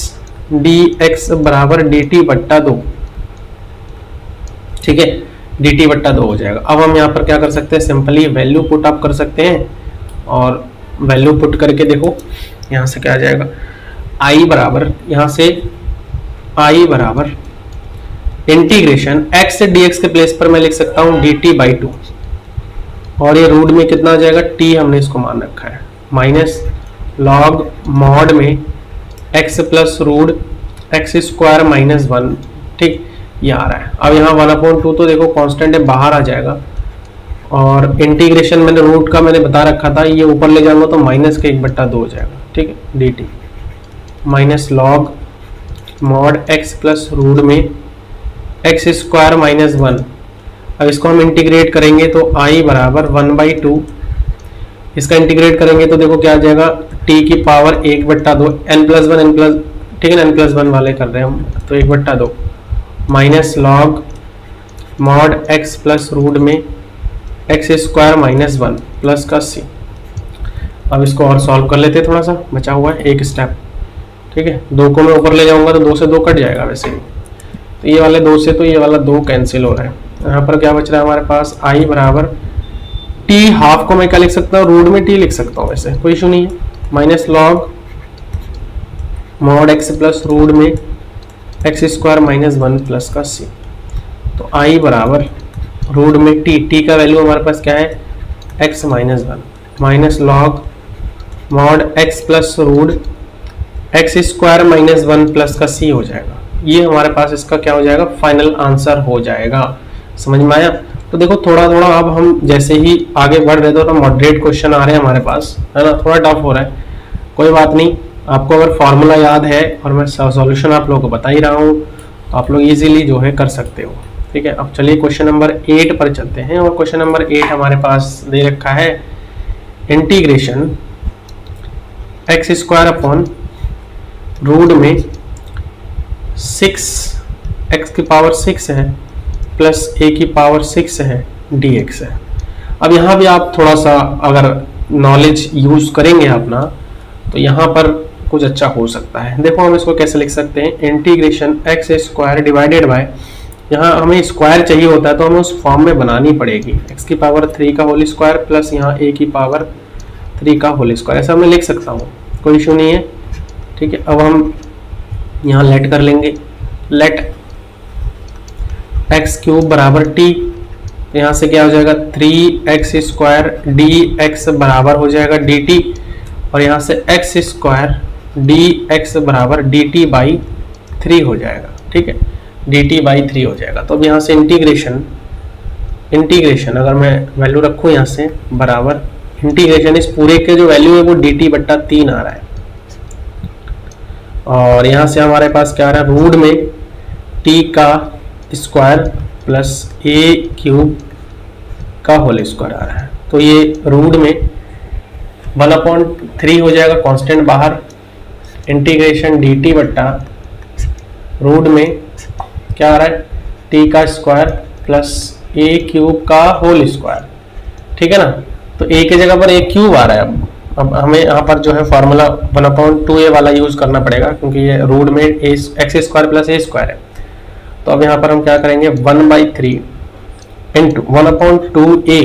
[SPEAKER 1] dx बराबर dt बट्टा 2, ठीक है, dt बट्टा 2 हो जाएगा। अब हम यहाँ पर क्या कर सकते हैं, सिंपली वैल्यू पुट अप कर सकते हैं, और वैल्यू पुट करके देखो यहाँ से क्या आ जाएगा, i बराबर, यहाँ से i बराबर इंटीग्रेशन x से dx के प्लेस पर मैं लिख सकता हूँ dt बाई 2, और ये रूट में कितना आ जाएगा, t हमने इसको मान रखा है, माइनस लॉग मॉड में x plus root x square minus 1, ठीक, ये आ रहा है। अब यहाँ 1/2 तो देखो कांस्टेंट है, बाहर आ जाएगा, और इंटीग्रेशन मैंने रूट का मैंने बता रखा था, ये ऊपर ले जाऊंगा तो माइनस के 1/2 हो जाएगा, ठीक है, dt minus log mod x plus root में एक्स स्क्वायर माइनस 1। अब इसको हम इंटीग्रेट करेंगे तो i बराबर 1/2, इसका इंटीग्रेट करेंगे तो देखो क्या आ जाएगा, t की power 1/2, n plus 1 n plus, ठीक है, n प्लस 1 वाले कर रहे हैं हम, तो 1/2 minus log mod x plus root में एक्स स्क्वायर माइनस 1 प्लस का c। अब इसको और सॉल्व कर लेते हैं, थोड़ा सा बचा हुआ है एक स्टेप, ठीक है, 2 को मैं ऊपर ले जाऊंगा तो 2 से 2 कट जाएगा वैसे ही, तो ये वाले 2 से तो ये वाला 2 कैंसिल हो रहा है। यहाँ पर क्या बच रहा है हमारे पास, i बराबर t हाफ को मैं क्या लिख सकता हूँ, रूट में t लिख सकता हूँ, वैसे कोई इशू नहीं है, minus log mod x plus root में एक्स स्क्वायर माइनस 1 प्लस का c। तो i बराबर रूट में t का वैल्यू हमारे पास क्या है, x minus 1 minus log mod x plus root x square minus 1 plus का c हो जाएगा। ये हमारे पास इसका क्या हो जाएगा, फाइनल आंसर हो जाएगा। समझ में आया? तो देखो थोड़ा थोड़ा अब हम जैसे ही आगे बढ़ रहे थे तो मॉडरेट क्वेश्चन आ रहे हैं हमारे पास, है ना, थोड़ा टफ हो रहा है, कोई बात नहीं। आपको अगर फॉर्मूला याद है और मैं सॉल्यूशन आप लोगों को बता ही रहा हूँ, तो आप लोग इजीली जो है कर सकते हो, ठीक है। अब चलिए क्वेश्चन नंबर 8 पर चलते हैं, और क्वेश्चन नंबर 8 हमारे पास दे रखा है integration x square upon root में 6 एक्स की पावर 6 है प्लस ए की पावर 6 है dx है। अब यहाँ भी आप थोड़ा सा अगर नॉलेज यूज करेंगे अपना, तो यहाँ पर कुछ अच्छा हो सकता है। देखो हम इसको कैसे लिख सकते हैं, integration x square divided by, यहाँ हमें स्क्वायर चाहिए होता है तो हमें उस फॉर्म में बनानी पड़ेगी, एक्स की पावर 3 का होल स्क्वायर प्लस यहाँ ए की पावर 3 का होल स्क्वायर, ऐसा मैं लिख सकता हूँ, कोई इशू नहीं है, ठीक है। अब हम यहाँ लेट कर लेंगे, लेट एक्स क्यूब बराबर टी, यहाँ से क्या हो जाएगा 3x स्क्वायर डी एक्स बराबर हो जाएगा dt, और यहाँ से एक्स स्क्वायर डी एक्स बराबर dt बाई 3 हो जाएगा, ठीक है, dt बाई 3 हो जाएगा। तो अब यहाँ से इंटीग्रेशन अगर मैं वैल्यू रखूँ यहाँ से बराबर इंटीग्रेशन इस पूरे के जो वैल्यू है वो dt बट्टा 3 आ रहा है, और यहाँ से हमारे पास क्या आ रहा है, रूट में t का स्क्वायर प्लस ए क्यूब का होल स्क्वायर आ रहा है। तो ये रूट में 1/3 हो जाएगा, कांस्टेंट बाहर, इंटीग्रेशन dt बट्टा रूट में क्या आ रहा है, t का स्क्वायर प्लस ए क्यूब का होल स्क्वायर, ठीक है ना। तो a की जगह पर ए क्यूब आ रहा है। अब हमें यहाँ पर जो है फॉर्मूला 1/2a वाला यूज करना पड़ेगा, क्योंकि ये रूट में x square plus a square है। तो अब यहाँ पर हम क्या करेंगे, 1/3 इंटू 1/2a,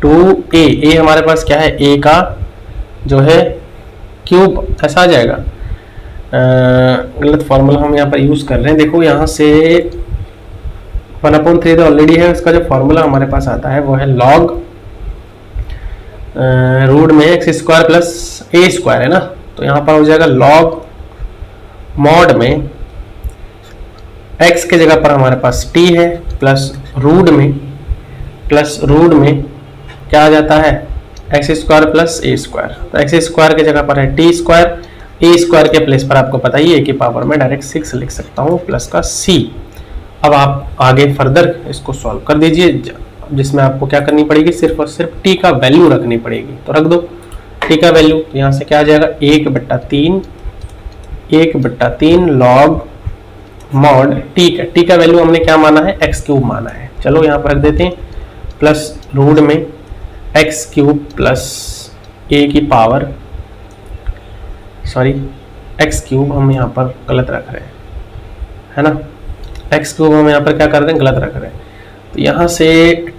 [SPEAKER 1] 2a, ए हमारे पास क्या है, a का जो है क्यूब, ऐसा आ जाएगा, गलत फॉर्मूला हम यहाँ पर यूज कर रहे हैं। देखो यहाँ से 1/3 तो ऑलरेडी है, उसका जो फॉर्मूला हमारे पास आता है वो है log रूट में x² प्लस a² है ना, तो यहाँ पर हो जाएगा log मॉड में x के जगह पर हमारे पास t है प्लस रूट में क्या आ जाता है x² प्लस a²। तो x² के जगह पर है t², a² के प्लेस पर आपको पता ही है कि पावर में डायरेक्ट 6 लिख सकता हूँ प्लस का c। अब आप आगे फर्दर इसको सॉल्व कर दीजिए, जिसमें आपको क्या करनी पड़ेगी, सिर्फ और सिर्फ t का वैल्यू रखनी पड़ेगी। तो रख दो t का वैल्यू, तो यहाँ से क्या आ जाएगा 1/3 log मॉड t का वैल्यू हमने क्या माना है, x³ माना है। चलो यहाँ पर रख देते हैं प्लस रूट में x³ प्लस x³ हम यहाँ पर गलत रख रहे हैं, है ना, x³ हम यहाँ पर क्या कर रहे हैं, गलत रख रहे हैं। तो यहाँ से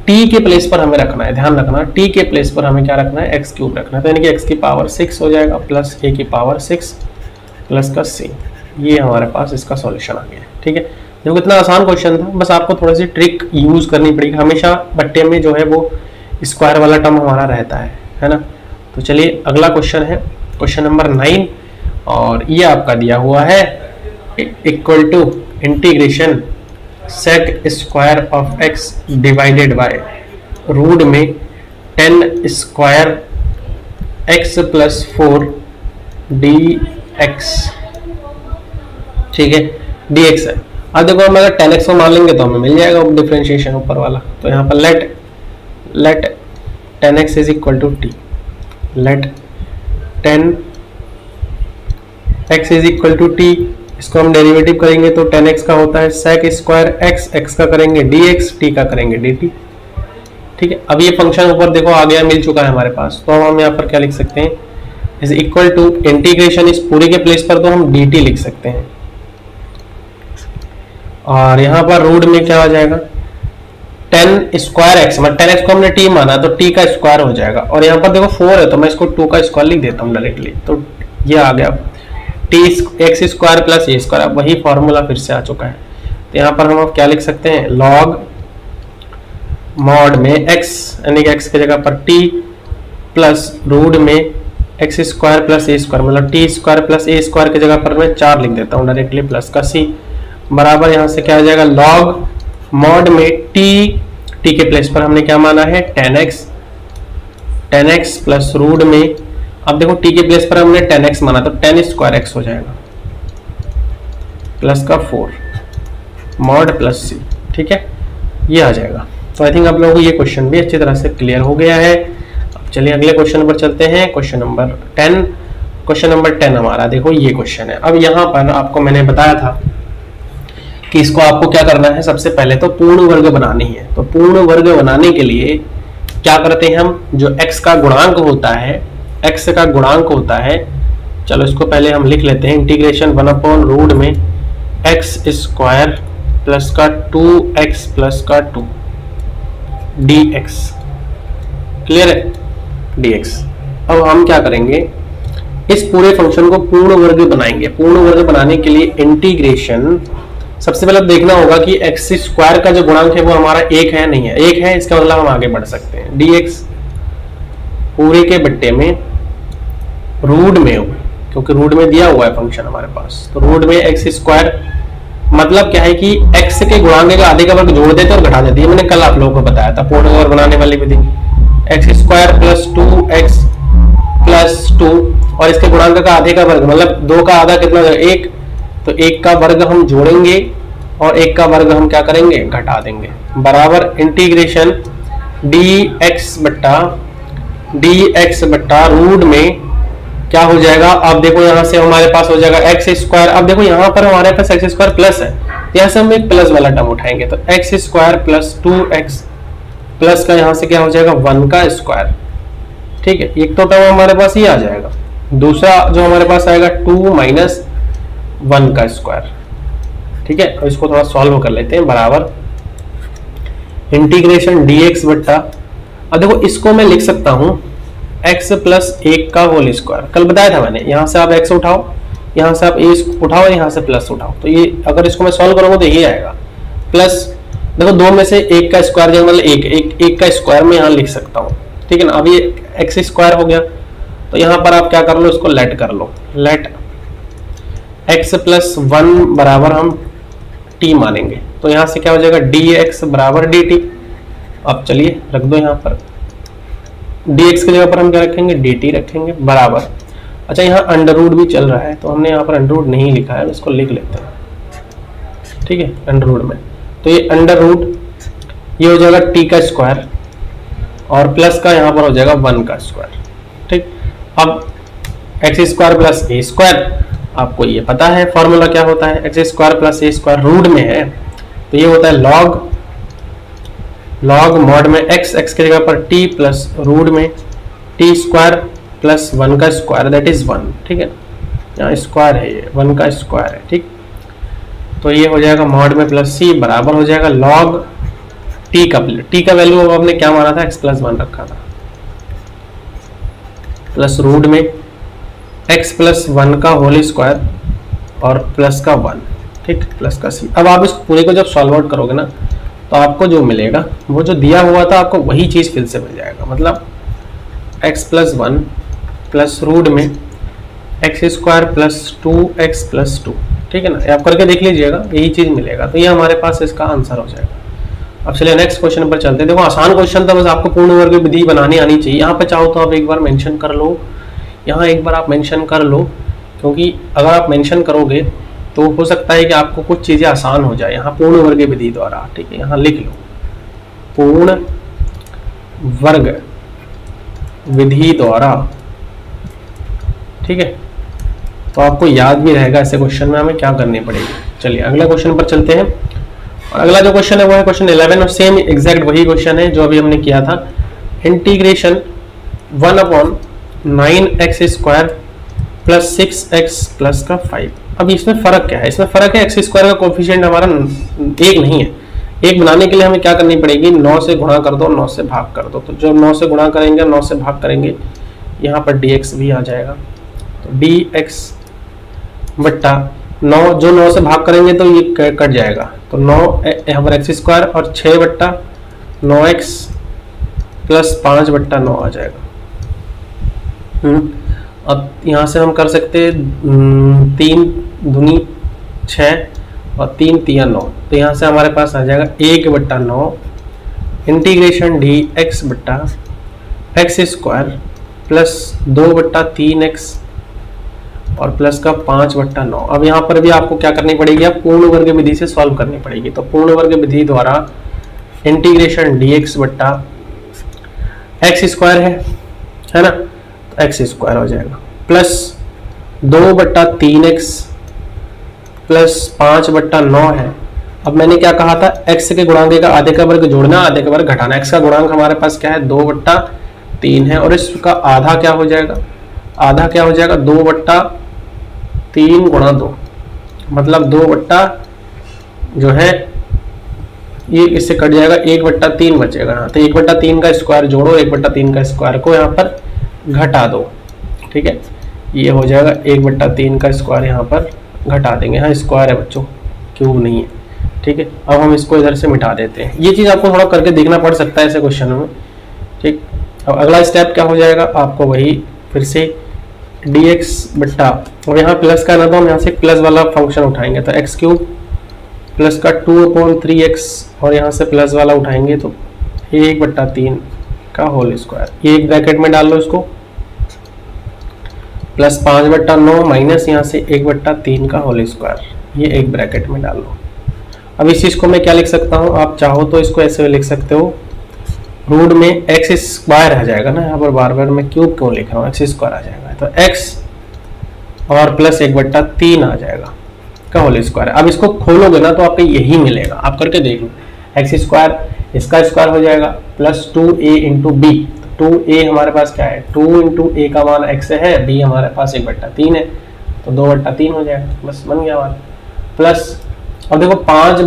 [SPEAKER 1] t के प्लेस पर हमें रखना है, ध्यान रखना t के प्लेस पर हमें क्या रखना है, x³ रखना है। तो यानी कि x⁻6 हो जाएगा प्लस a⁻6 प्लस का c। ये हमारे पास इसका सॉल्यूशन आ गया। ठीक है, देखो कितना आसान क्वेश्चन था, बस आपको थोड़ी सी ट्रिक यूज करनी पड़ेगी। हमेशा बट्टे में जो है वो स्क्वायर वाला टर्म हमारा रहता है ना। तो चलिए अगला क्वेश्चन है क्वेश्चन नंबर 9, और ये आपका दिया हुआ है equal to integration sec² of x divided by root में 10² x प्लस 4 dx। ठीक है, dx है। अब देखो हम अगर 10x को मान लेंगे तो हमें मिल जाएगा डिफरेंशिएशन ऊपर वाला। तो यहाँ पर let 10x is equal to t, let 10x is equal to t। इसको हम डेरिवेटिव करेंगे तो 10x का होता है sec² x का करेंगे dx, t का करेंगे dt। ठीक है, अब ये फंक्शन ऊपर देखो आ गया, मिल चुका है हमारे पास। तो हम यहाँ पर क्या लिख सकते हैं, इज इक्वल टू इंटीग्रेशन, इस पूरे के प्लेस पर तो हम dt लिख सकते हैं, और यहाँ पर रूट में क्या हो जाएगा 10² x, मतलब 10x को हमने t माना तो t का स्क्वायर हो जाएगा। और यहाँ पर देखो 4 है तो मैं इसको 2 का स्क्वायर लिख देता हूँ डायरेक्टली। तो ये आ गया x² प्लस a²। अब वही फॉर्मूला फिर से आ चुका है। तो यहाँ पर हम अब क्या लिख सकते हैं, log मॉड में x यानी कि x की जगह पर t प्लस रूट में x² प्लस a², मतलब t² प्लस a² की जगह पर मैं 4 लिख देता हूँ डायरेक्टली प्लस का c बराबर यहाँ से क्या आ जाएगा log मॉड में t के प्लेस पर हमने क्या माना है 10x प्लस रूट में, अब देखो t के प्लेस पर हमने 10x माना तो 10² x हो जाएगा प्लस का 4 मॉड प्लस c। ठीक है, ये आ जाएगा। तो आई थिंक आप लोगों को ये क्वेश्चन भी अच्छी तरह से क्लियर हो गया है। अब चलिए अगले क्वेश्चन पर चलते हैं, क्वेश्चन नंबर 10। क्वेश्चन नंबर 10 हमारा देखो ये क्वेश्चन है। अब यहाँ पर आपको मैंने बताया था कि इसको आपको क्या करना है, सबसे पहले तो पूर्ण वर्ग बनानी है। तो पूर्ण वर्ग बनाने के लिए क्या करते हैं हम, जो x का गुणांक होता है, चलो इसको पहले हम लिख लेते हैं, इंटीग्रेशन 1/रूट में x² प्लस का 2x प्लस का 2 dx। क्लियर है, dx। अब हम क्या करेंगे, इस पूरे फंक्शन को पूर्ण वर्ग बनाएंगे। पूर्ण वर्ग बनाने के लिए इंटीग्रेशन सबसे पहले देखना होगा कि x² का जो गुणांक है वो हमारा 1 है नहीं है। 1 है, इसका मतलब हम आगे बढ़ सकते हैं। dx पूरे के बट्टे में रूट में, क्योंकि रूट में दिया हुआ है फंक्शन हमारे पास, तो रूट में x², मतलब क्या है कि x के गुणांक का आधे का वर्ग जोड़ देते और घटा देते हैं। मैंने कल आप लोगों को बताया था पूर्ण वर्ग बनाने वाली विधि, x² प्लस 2x प्लस 2 और इसके गुणांक का आधे का वर्ग, मतलब 2 का आधा कितना हो जाएगा 1, तो 1 का वर्ग हम जोड़ेंगे और 1 का वर्ग हम क्या करेंगे, घटा देंगे, बराबर इंटीग्रेशन dx बट्टा रूट में क्या हो जाएगा। अब देखो यहाँ से हमारे पास हो जाएगा x²। अब देखो यहाँ पर हमारे पास x² प्लस है, तो यहाँ से हम एक प्लस वाला टर्म उठाएंगे, तो x² प्लस 2x प्लस का यहाँ से क्या हो जाएगा 1 का स्क्वायर। ठीक है, एक तो टर्म हमारे पास ये आ जाएगा, दूसरा जो हमारे पास आएगा 2 माइनस 1 का स्क्वायर। ठीक है, तो इसको थोड़ा सॉल्व कर लेते हैं, बराबर इंटीग्रेशन dx बट्टा, अब देखो इसको मैं लिख सकता हूं x प्लस 1 का होल स्क्वायर। कल बताया था मैंने, यहां से आप x उठाओ, यहाँ से आप ए उठाओ, यहाँ से प्लस उठाओ, तो ये अगर इसको मैं सॉल्व करूंगा तो ये आएगा प्लस। देखो दो में से एक का स्क्वायर जो मतलब एक का स्क्वायर में यहाँ लिख सकता हूँ, ठीक है ना। अब ये एक्स स्क्वायर हो गया, तो यहाँ पर आप क्या कर लो, इसको लेट कर लो, लेट एक्स प्लस 1 बराबर हम टी मानेंगे, तो यहाँ से क्या हो जाएगा डी एक्स बराबर डी टी। अब चलिए रख दो यहाँ पर, डी एक्स की जगह पर हम क्या रखेंगे, डी टी रखेंगे बराबर। अच्छा यहाँ अंडर रूट भी चल रहा है, तो हमने यहाँ पर अंडर रूट नहीं लिखा है, इसको लिख लेते हैं, ठीक है, अंडर रूट में। तो ये अंडर रूट ये हो जाएगा टी का स्क्वायर और प्लस का यहाँ पर हो जाएगा 1 का स्क्वायर, ठीक। अब x square plus a square, आपको ये पता है फॉर्मूला क्या होता है, x square plus a square root में है, तो ये होता है लॉग मॉड में एक्स की जगह पर टी प्लस रूट में टी स्क्वायर प्लस 1 का स्क्वायर दैट इज 1, ठीक है। यहाँ स्क्वायर है, ये 1 का स्क्वायर है, ठीक। तो ये हो जाएगा मॉड में प्लस सी बराबर हो जाएगा लॉग टी का वैल्यू अब आपने क्या माना था, एक्स प्लस 1 रखा था, प्लस रूट में एक्स प्लस 1 का होल स्क्वायर और प्लस का 1, ठीक, प्लस का सी। अब आप इस पूरे को जब सॉल्व आउट करोगे ना, तो आपको जो मिलेगा वो जो दिया हुआ था आपको वही चीज फिर से मिल जाएगा, मतलब एक्स प्लस 1 प्लस रूट में x square plus 2x plus 2, ठीक है ना। आप करके देख लीजिएगा, यही चीज मिलेगा, तो ये हमारे पास इसका आंसर हो जाएगा। अब चलिए नेक्स्ट क्वेश्चन पर चलते हैं। देखो आसान क्वेश्चन था, बस आपको पूर्ण वर्ग विधि बनानी आनी चाहिए। यहाँ पे चाहो तो आप एक बार मेंशन कर लो, यहाँ एक बार आप मेंशन कर लो, क्योंकि अगर आप मेंशन करोगे तो हो सकता है कि आपको कुछ चीजें आसान हो जाए। यहाँ पूर्ण वर्ग विधि द्वारा, ठीक है, यहाँ लिख लो पूर्ण वर्ग विधि द्वारा, ठीक है, तो आपको याद भी रहेगा ऐसे क्वेश्चन में हमें क्या करनी पड़ेगी। चलिए अगला क्वेश्चन पर चलते हैं, और अगला जो क्वेश्चन है वो है क्वेश्चन 11 और सेम एग्जैक्ट वही क्वेश्चन है जो अभी हमने किया था। Integration 1/9x square plus 6x plus का 5। अब इसमें फर्क क्या है, इसमें फर्क है एक्स स्क्वायर का कोफिशिएंट हमारा 1 नहीं है। 1 बनाने के लिए हमें क्या करनी पड़ेगी, 9 से गुणा कर दो, 9 से भाग कर दो, तो जो 9 से गुणा करेंगे 9 से भाग करेंगे, यहाँ पर dx भी आ जाएगा, तो dx बट्टा 9, जो 9 से भाग करेंगे तो ये कट जाएगा, तो 9 हमारा एक्स स्क्वायर और 6 बट्टा 9x प्लस 5 बट्टा 9 आ जाएगा। अब यहाँ से हम कर सकते हैं 3 दूनी 6 और 3 तिया 9, तो यहाँ से हमारे पास आ जाएगा 1 बट्टा 9 इंटीग्रेशन डी एक्स बट्टा एक्स स्क्वायर प्लस 2 बट्टा 3x और प्लस का 5 बट्टा 9। अब यहाँ पर भी आपको क्या करनी पड़ेगी, आप पूर्ण वर्ग विधि से सॉल्व करनी पड़ेगी। तो पूर्ण वर्ग विधि द्वारा इंटीग्रेशन dx बट्टा एक्स स्क्वायर है ना, तो एक्स स्क्वायर हो जाएगा प्लस 2 बट्टा 3x प्लस 5 बट्टा 9 है। अब मैंने क्या कहा था, x के गुणांक का आधे का वर्ग जोड़ना, आधे का वर्ग घटाना। x का गुणांक हमारे पास क्या है, 2 बट्टा 3 है, और इसका आधा क्या हो जाएगा, आधा क्या हो जाएगा 2 बट्टा 3 गुणा 2, मतलब 2 बट्टा जो है ये इससे कट जाएगा, 1 बट्टा 3 बचेगा। तो 1 बट्टा 3 का स्क्वायर जोड़ो, 1 बट्टा 3 का स्क्वायर को यहाँ पर घटा दो, ठीक है, ये हो जाएगा 1 बट्टा 3 का स्क्वायर यहाँ पर घटा देंगे। यहाँ स्क्वायर है बच्चों, क्यूब नहीं है, ठीक है। अब हम इसको इधर से मिटा देते हैं। ये चीज़ आपको थोड़ा करके देखना पड़ सकता है ऐसे क्वेश्चन में, ठीक। अब अगला स्टेप क्या हो जाएगा, आपको वही फिर से dx बट्टा, और यहाँ प्लस का ना, तो हम यहाँ से प्लस वाला फंक्शन उठाएंगे, तो एक्स क्यूब प्लस का 2/3x, और यहाँ से प्लस वाला उठाएंगे तो 1 बट्टा 3 का होल स्क्वायर, ये एक ब्रैकेट में डाल लो इसको, प्लस 5 बट्टा 9 माइनस यहाँ से 1 बट्टा 3 का होल स्क्वायर, ये एक ब्रैकेट में डाल लो। अब इस चीज को मैं क्या लिख सकता हूँ, आप चाहो तो इसको ऐसे लिख सकते हो, रूट में एक्स स्क्वायर आ जाएगा ना, यहाँ पर बार बार मैं क्यूब क्यों लिख रहा हूँ, एक्स स्क्वायर आ जाएगा, तो एक्स और प्लस 1 बट्टा 3 आ जाएगा का होल स्क्वायर। अब इसको खोलोगे ना तो आपको यही मिलेगा, आप करके देख लो, एक्स स्क्वायर इसका स्क्वायर हो जाएगा plus 2a into B, 2a हमारे पास क्या है, 2 इंटू ए का मान x है, b हमारे पास 1 बट्टा 3 है, तो 2 बट्टा 3 हो जाएगा, बस बन गया हमारा। प्लस अब देखो 5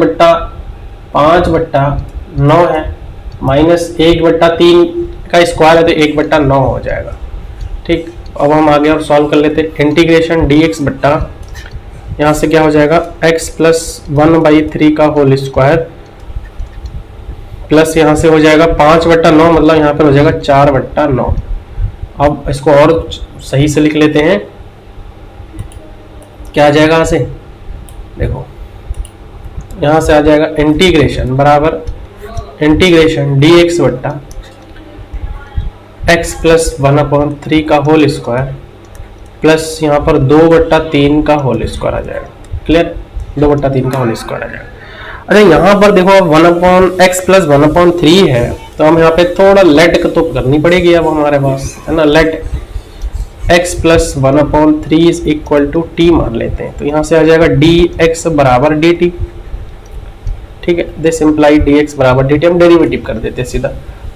[SPEAKER 1] बट्टा 9 है, माइनस 1 बट्टा 3 का स्क्वायर है, तो 1 बट्टा 9 हो जाएगा, ठीक। अब हम आगे और सॉल्व कर लेते हैं। इंटीग्रेशन dx बट्टा यहाँ से क्या हो जाएगा x प्लस 1/3 का होल स्क्वायर प्लस यहाँ से हो जाएगा 5/9, मतलब यहाँ पर हो जाएगा 4/9। अब इसको और सही से लिख लेते हैं, क्या आ जाएगा यहाँ से, देखो यहाँ से आ जाएगा इंटीग्रेशन बराबर इंटीग्रेशन dx बट्टा x प्लस 1/3 का होल स्क्वायर प्लस यहाँ पर 2/3 का होल स्क्वायर आ जाएगा। क्लियर, 2/3 का होल स्क्वायर आ जाएगा। अरे यहाँ पर देखो 1/x प्लस 1/3 है, तो हम यहाँ पे थोड़ा लेट तो करनी पड़ेगी अब हमारे पास, है ना। Let x plus 1/3 is equal to t मान लेते हैं, तो यहाँ से आ जाएगा dx बराबर dt। ठीक है, दिस इम्प्लाई dx बराबर dt, हम डेरिवेटिव कर देते हैं सीधा।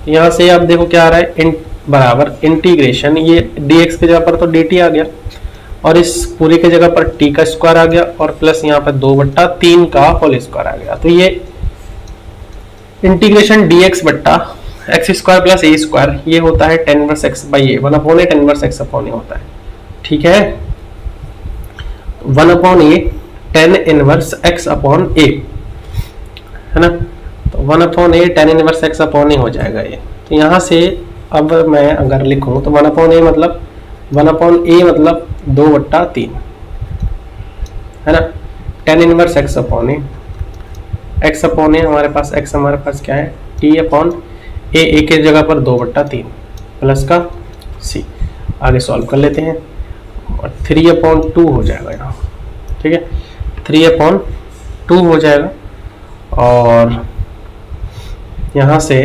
[SPEAKER 1] यहाँ से आप देखो क्या आ रहा है, बराबर इंटीग्रेशन, ये dx की जगह पर तो dt आ गया और इस पूरी की जगह पर t का स्क्वायर आ गया और प्लस यहाँ पर 2/3 का होल स्क्वायर आ गया। तो ये इंटीग्रेशन dx बट्टा x square plus a square ये होता है tan inverse x by a, 1/a tan inverse x upon a होता है। ठीक है, 1/a tan inverse x upon a, है ना। तो 1/a tan inverse x upon a हो जाएगा ये। तो यहाँ से अब मैं अगर लिखूं तो 1/a मतलब 1/a मतलब 2/3, है ना। tan इनवर्स x अपॉन ए, x अपॉन ए हमारे पास, x हमारे पास क्या है t अपॉन ए, ए की जगह पर 2/3 प्लस का c। आगे सॉल्व कर लेते हैं और 3/2 हो जाएगा यहाँ। ठीक है, 3/2 हो जाएगा और यहाँ से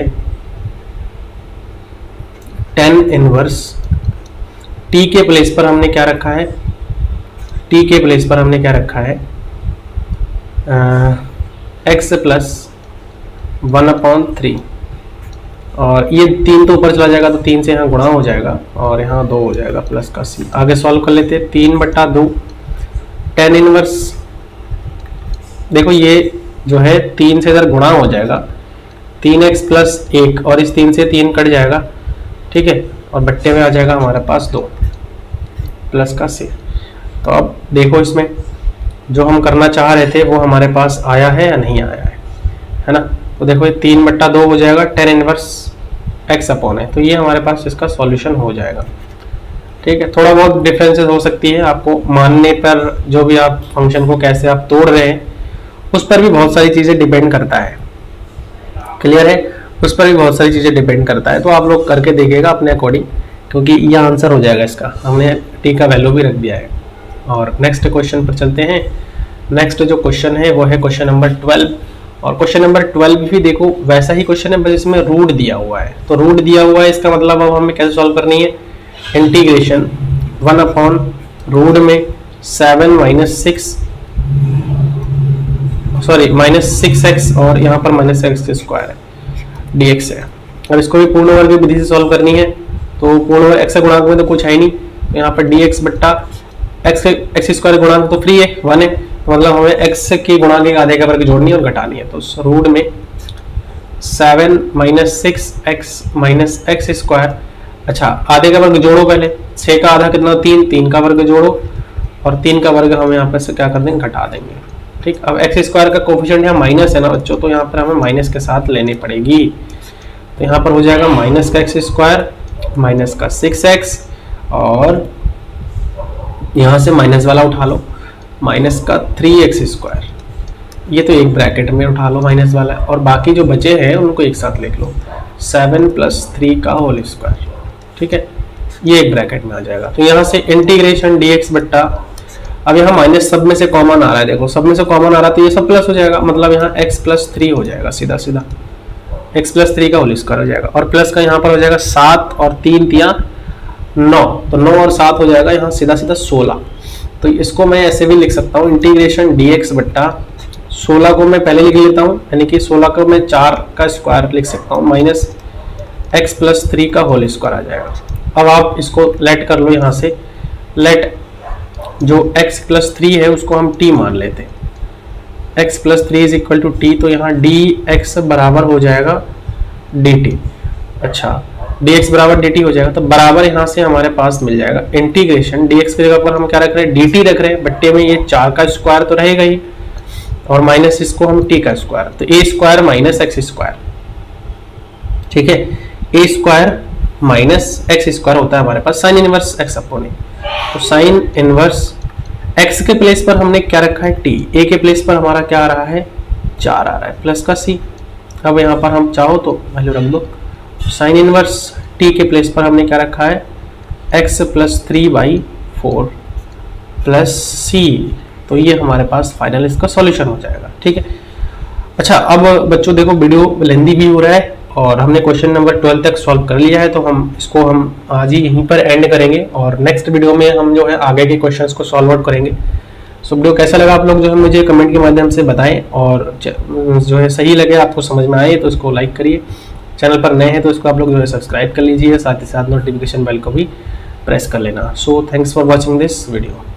[SPEAKER 1] tan इनवर्स t के प्लेस पर हमने क्या रखा है, t के प्लेस पर हमने क्या रखा है x प्लस 1/3 और ये 3 तो ऊपर चला जाएगा तो 3 से यहाँ गुणा हो जाएगा और यहाँ 2 हो जाएगा प्लस का c। आगे सॉल्व कर लेते हैं, 3/2 tan इनवर्स, देखो ये जो है 3 से इधर गुणा हो जाएगा, 3x प्लस 1 और इस 3 से 3 कट जाएगा। ठीक है, और बट्टे में आ जाएगा हमारे पास 2 प्लस का c। तो अब देखो इसमें जो हम करना चाह रहे थे वो हमारे पास आया है या नहीं आया है ना। तो देखो ये 3/2 हो जाएगा tan इनवर्स x अपॉन है, तो ये हमारे पास इसका सॉल्यूशन हो जाएगा। ठीक है, थोड़ा बहुत डिफरेंसेस हो सकती है, आपको मानने पर जो भी आप फंक्शन को कैसे आप तोड़ रहे हैं उस पर भी बहुत सारी चीज़ें डिपेंड करता है। क्लियर है, उस पर भी बहुत सारी चीज़ें डिपेंड करता है, तो आप लोग करके देखिएगा अपने अकॉर्डिंग, क्योंकि ये आंसर हो जाएगा इसका, हमने टी का वैल्यू भी रख दिया है। और नेक्स्ट क्वेश्चन पर चलते हैं। नेक्स्ट जो क्वेश्चन है वो है क्वेश्चन नंबर 12 और क्वेश्चन नंबर 12 भी देखो वैसा ही क्वेश्चन है, बस इसमें रूट दिया हुआ है। तो रूट दिया हुआ है, इसका मतलब अब हमें कैसे सॉल्व करनी है, इंटीग्रेशन 1/रूट में 7 माइनस 6x और यहाँ पर माइनस एक्स स्क्वायर है dx है। और इसको भी पूर्ण वर्ग विधि से सॉल्व करनी है, तो पूर्ण वर्ग x गुणांक में तो कुछ है ही नहीं, तो यहाँ पर dx बट्टा एक्स स्क्वायर गुणांक तो फ्री है 1 है, मतलब हमें x की गुणांक के आधे का वर्ग जोड़नी है और घटानी है। तो रूट में 7 minus 6x minus x square, अच्छा आधे का वर्ग जोड़ो, पहले 6 का आधा कितना 3, 3 का वर्ग जोड़ो और 3 का वर्ग हम यहाँ पर से क्या कर देंगे घटा देंगे। ठीक, अब एक्स स्क्वायर का कोफिशिएंट यहाँ माइनस है ना बच्चों, तो यहाँ पर हमें माइनस के साथ लेनी पड़ेगी। तो यहाँ पर हो जाएगा माइनस का एक्स स्क्वायर माइनस का 6x और यहाँ से माइनस वाला उठा लो, माइनस का 3x स्क्वायर, ये तो एक ब्रैकेट में उठा लो माइनस वाला, और बाकी जो बचे हैं उनको एक साथ लिख लो 7 + 3 का होल स्क्वायर। ठीक है, ये एक ब्रैकेट में आ जाएगा। तो यहाँ से इंटीग्रेशन dx बट्टा, अब यहाँ माइनस सब में से कॉमन आ रहा है, देखो सब में से कॉमन आ रहा है तो ये सब प्लस हो जाएगा, मतलब यहाँ x + 3 हो जाएगा, सीधा सीधा x + 3 का होल स्क्वायर हो जाएगा और प्लस का यहाँ पर हो जाएगा 7 और 3 × 9, तो 9 और 7 हो जाएगा यहाँ सीधा सीधा 16। तो इसको मैं ऐसे भी लिख सकता हूँ, इंटीग्रेशन dx बट्टा 16 को मैं पहले लिख लेता हूँ, यानी कि 16 को मैं 4 का स्क्वायर लिख सकता हूँ माइनस x + 3 का होल स्क्वायर आ जाएगा। अब आप इसको लेट कर लो, यहाँ से लेट जो x + 3 है उसको हम t मान लेते हैं, x + 3 = t, तो यहाँ dx बराबर हो जाएगा dt। अच्छा dx बराबर dt हो जाएगा, तो बराबर यहाँ से हमारे पास मिल जाएगा इंटीग्रेशन dx की जगह पर हम क्या रख रहे हैं, dt रख रहे हैं, बट्टे में ये 4 का स्क्वायर तो रहेगा ही, और माइनस इसको हम t का स्क्वायर, तो a square minus x square, ठीक है, a square minus x square होता है हमारे पास साइन इनवर्स x अपॉन ए। तो साइन इनवर्स x के प्लेस पर हमने क्या रखा है, t, a के प्लेस पर हमारा क्या आ रहा है, 4 आ रहा है, प्लस का c। अब यहाँ पर हम चाहो तो वैल्यू रख दो, साइन इनवर्स t के प्लेस पर हमने क्या रखा है, x प्लस 3/4 प्लस c। तो ये हमारे पास फाइनल इसका सॉल्यूशन हो जाएगा, ठीक है। अच्छा, अब बच्चों देखो वीडियो लेंदी भी हो रहा है और हमने क्वेश्चन नंबर 12 तक सॉल्व कर लिया है, तो हम इसको आज ही यहीं पर एंड करेंगे और नेक्स्ट वीडियो में हम जो है आगे के क्वेश्चंस को सॉल्व आउट करेंगे। सो वीडियो कैसा लगा आप लोग जो है मुझे कमेंट के माध्यम से बताएं, और जो है सही लगे, आपको समझ में आए तो इसको लाइक करिए, चैनल पर नए हैं तो इसको आप लोग जो है सब्सक्राइब कर लीजिए, साथ ही साथ नोटिफिकेशन बेल को भी प्रेस कर लेना। So thanks for watching this video.